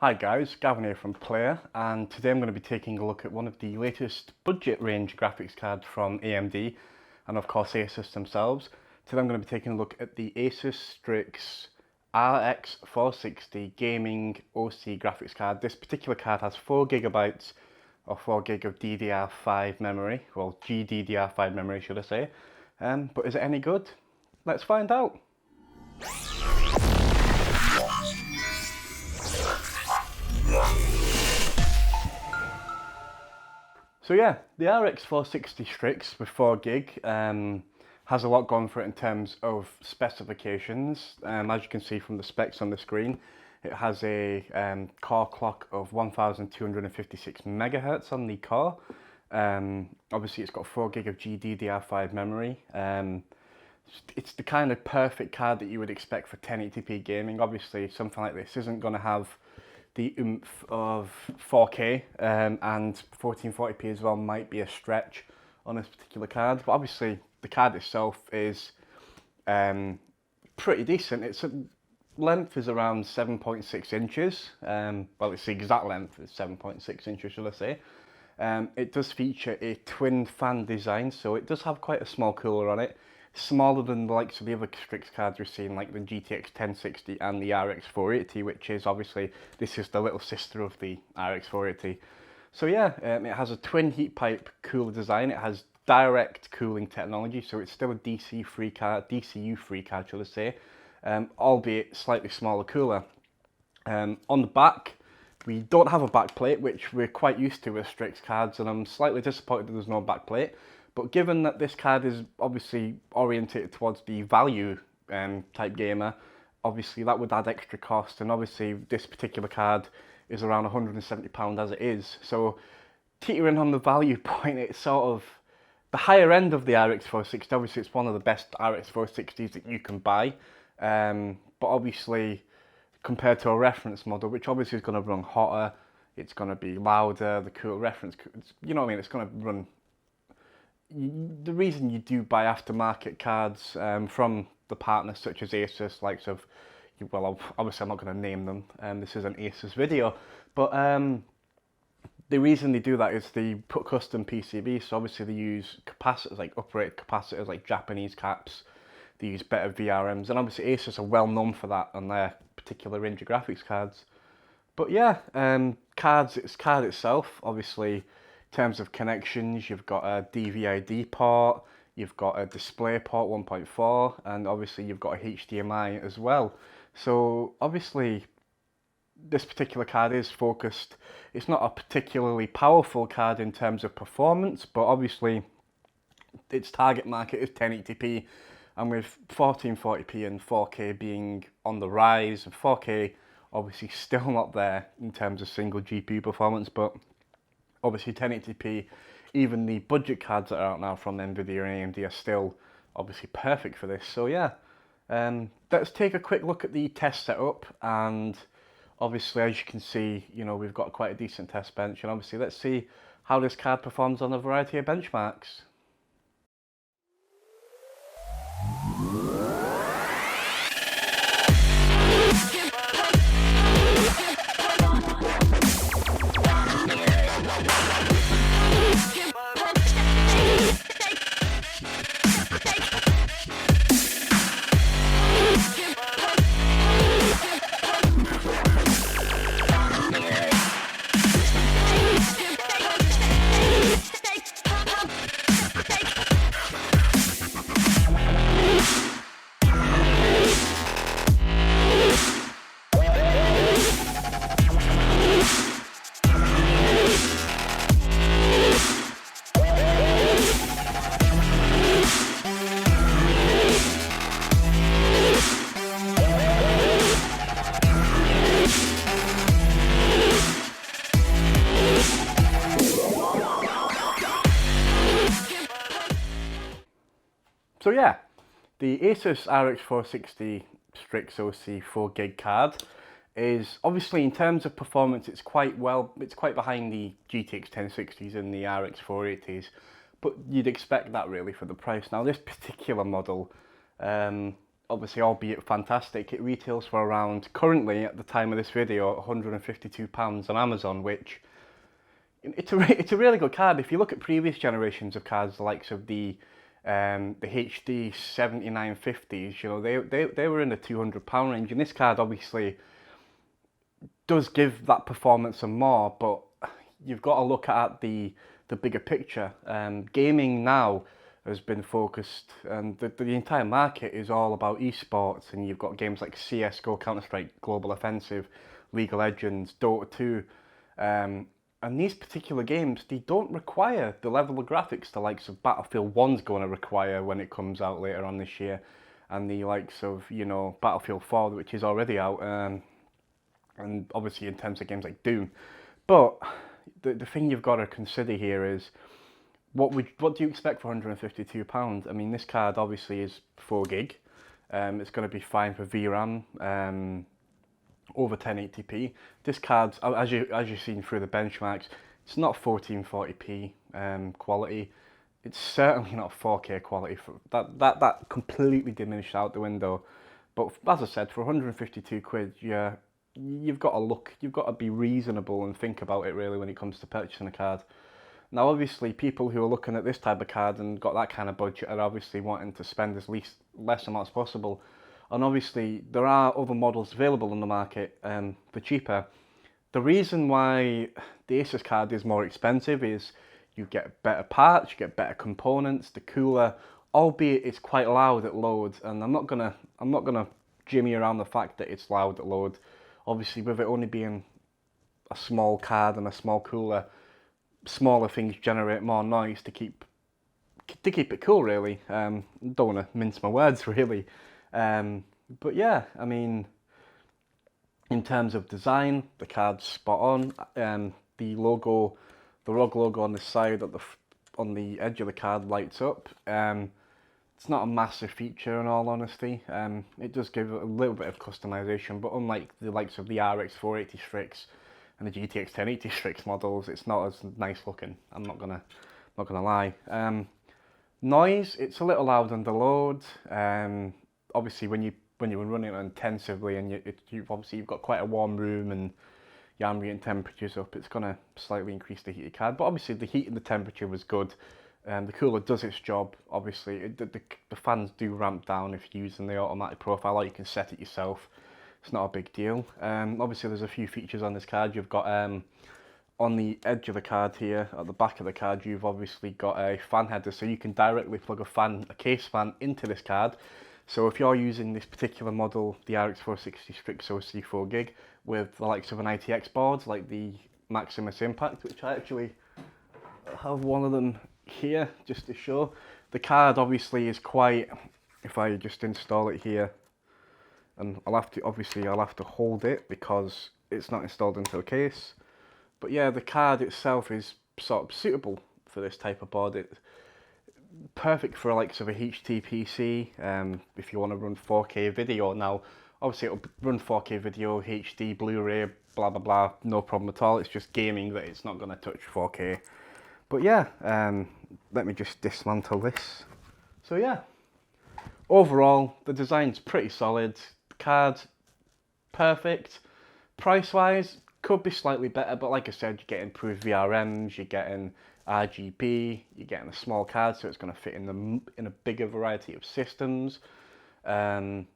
Hi guys, Gavin here from Player, and today I'm going to be taking a look at one of the latest budget range graphics cards from AMD and of course ASUS themselves. Today I'm going to be taking a look at the ASUS STRIX RX 460 Gaming OC graphics card. This particular card has 4GB or 4GB of DDR5 memory, well GDDR5 memory should I say, but is it any good? Let's find out. So yeah, the RX 460 STRIX with 4GB has a lot going for it in terms of specifications. As you can see from the specs on the screen, it has a core clock of 1256 megahertz on the core. Obviously it's got 4GB of GDDR5 memory. It's the kind of perfect card that you would expect for 1080p gaming. Obviously something like this isn't going to have the oomph of 4K and 1440p as well might be a stretch on this particular card, but obviously the card itself is pretty decent. Its length is around 7.6 inches, well it's the exact length is 7.6 inches should I say. It does feature a twin fan design, so it does have quite a small cooler on it. Smaller than the likes of the other STRIX cards we've seen, like the GTX 1060 and the RX 480, which is obviously, this is the little sister of the RX 480. So yeah, it has a twin heat pipe cooler design. It has direct cooling technology, so it's still a DCU-free card should I say, albeit slightly smaller cooler. On the back, we don't have a back plate, which we're quite used to with STRIX cards, and I'm slightly disappointed that there's no back plate. But given that this card is obviously orientated towards the value type gamer, obviously that would add extra cost, and obviously this particular card is around £170 as it is. So teetering on the value point, it's sort of the higher end of the RX 460. Obviously it's one of the best RX 460s that you can buy, but obviously compared to a reference model, which obviously is going to run hotter, it's going to be louder, the cool reference, you know what I mean, it's going to run. The reason you do buy aftermarket cards from the partners such as ASUS, likes of, well obviously I'm not going to name them, this is an ASUS video, but the reason they do that is they put custom PCBs, so obviously they use capacitors, like uprated capacitors, like Japanese caps, they use better VRMs, and obviously ASUS are well known for that on their particular range of graphics cards. But yeah, card itself, obviously, in terms of connections, you've got a DVI-D port, you've got a display port 1.4, and obviously you've got a HDMI as well. So obviously this particular card is focused, it's not a particularly powerful card in terms of performance, but obviously its target market is 1080p, and with 1440p and 4K being on the rise, and 4K obviously still not there in terms of single GPU performance, but obviously 1080p, even the budget cards that are out now from Nvidia and AMD are still obviously perfect for this. So yeah, let's take a quick look at the test setup, and obviously as you can see, you know, we've got quite a decent test bench, and obviously let's see how this card performs on a variety of benchmarks. So yeah, the ASUS RX 460 STRIX OC 4GB card is obviously, in terms of performance, it's quite behind the GTX 1060s and the RX 480s, but you'd expect that really for the price. Now this particular model, obviously, albeit fantastic, it retails for around, currently at the time of this video, £152 on Amazon, which it's a really good card. If you look at previous generations of cards, the likes of the HD 7950s, you know, they were in the £200 range, and this card obviously does give that performance and more, but you've got to look at the bigger picture. Gaming now has been focused, and the entire market is all about esports, and you've got games like CSGO, Counter-Strike, Global Offensive, League of Legends, Dota 2, and these particular games, they don't require the level of graphics the likes of Battlefield 1's going to require when it comes out later on this year, and the likes of, you know, Battlefield 4, which is already out, and obviously in terms of games like Doom. But the thing you've got to consider here is, what do you expect for £152? I mean, this card obviously is 4 gig. It's going to be fine for VRAM. Over 1080p. This card, as you've seen through the benchmarks, it's not 1440p quality. It's certainly not 4K quality. For that completely diminished out the window. But as I said, for 152 quid, yeah, you've got to be reasonable and think about it really when it comes to purchasing a card. Now, obviously, people who are looking at this type of card and got that kind of budget are obviously wanting to spend less amount as possible. And obviously, there are other models available on the market for cheaper. The reason why the ASUS card is more expensive is you get better parts, you get better components, the cooler, albeit it's quite loud at load. And I'm not gonna jimmy around the fact that it's loud at load. Obviously, with it only being a small card and a small cooler, smaller things generate more noise to keep it cool. Really, don't want to mince my words really. But yeah, I mean, in terms of design, the card's spot on. The logo, the ROG logo on the side, on the edge of the card lights up. It's not a massive feature in all honesty. It does give a little bit of customization, but unlike the likes of the RX 480 STRIX and the GTX 1080 STRIX models, it's not as nice looking. I'm not gonna lie. Noise, it's a little loud under load. Obviously, when you're running it intensively and you've got quite a warm room and your ambient temperature's up, it's going to slightly increase the heat of your card. But obviously, the heat and the temperature was good. The cooler does its job. Obviously, the fans do ramp down if you're using the automatic profile, or you can set it yourself. It's not a big deal. Obviously, there's a few features on this card. You've got on the edge of the card here, at the back of the card, you've obviously got a fan header, so you can directly plug a case fan into this card. So if you're using this particular model, the RX 460 STRIX OC 4 gig, with the likes of an ITX board, like the Maximus Impact, which I actually have one of them here, just to show. The card obviously is quite, if I just install it here, and I'll have to hold it because it's not installed into a case. But yeah, the card itself is sort of suitable for this type of board. It's perfect for likes of a HD PC, if you want to run 4K video. Now, obviously it'll run 4K video, HD, Blu-ray, blah blah blah, no problem at all. It's just gaming that it's not going to touch 4K. But yeah, let me just dismantle this. So yeah, overall, the design's pretty solid. The card's perfect. Price-wise, could be slightly better, but like I said, you're getting improved VRMs, you're getting RGB, you're getting a small card, so it's going to fit in a bigger variety of systems. And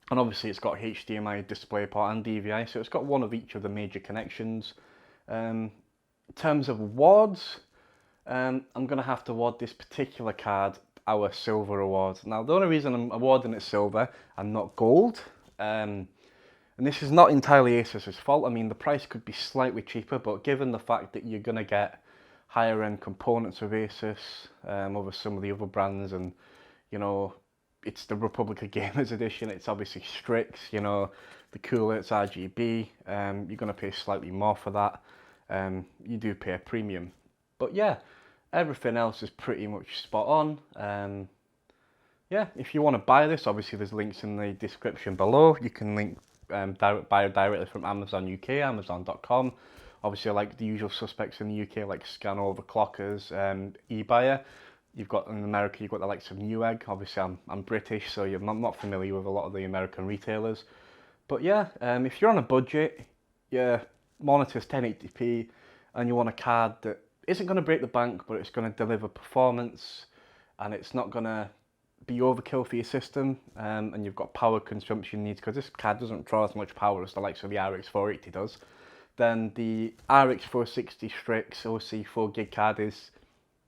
obviously it's got HDMI, DisplayPort and DVI, so it's got one of each of the major connections. In terms of awards, I'm going to have to award this particular card our silver award. Now, the only reason I'm awarding it silver and not gold, and this is not entirely ASUS's fault. I mean, the price could be slightly cheaper, but given the fact that you're going to get higher end components of ASUS over some of the other brands, and you know, it's the Republic of Gamers edition, it's obviously STRIX, you know, the cooler, it's RGB, you're going to pay slightly more for that. You do pay a premium, but yeah, everything else is pretty much spot on. Yeah, if you want to buy this, obviously there's links in the description below. You can buy it directly from Amazon UK, Amazon.com. Obviously, like the usual suspects in the UK, like Scan Overclockers, eBuyer. You've got in America, you've got the likes of Newegg. Obviously, I'm British, so I'm not familiar with a lot of the American retailers. But yeah, if you're on a budget, your monitor's 1080p, and you want a card that isn't going to break the bank, but it's going to deliver performance, and it's not going to be overkill for your system, and you've got power consumption needs, because this card doesn't draw as much power as the likes of the RX 480 does, then the RX 460 STRIX OC 4GB card is,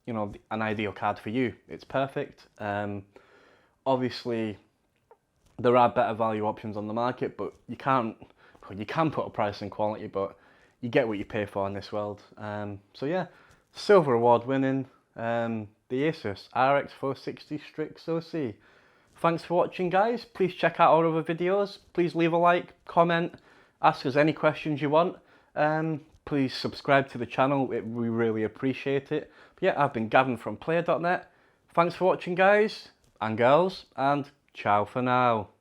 you know, an ideal card for you. It's perfect. Obviously, there are better value options on the market, but you can put a price and quality, but you get what you pay for in this world. So yeah, silver award winning, the ASUS RX 460 STRIX OC. Thanks for watching, guys. Please check out our other videos. Please leave a like, comment, ask us any questions you want. Please subscribe to the channel, we really appreciate it. But yeah, I've been Gavin from player.net. Thanks for watching, guys and girls, and ciao for now.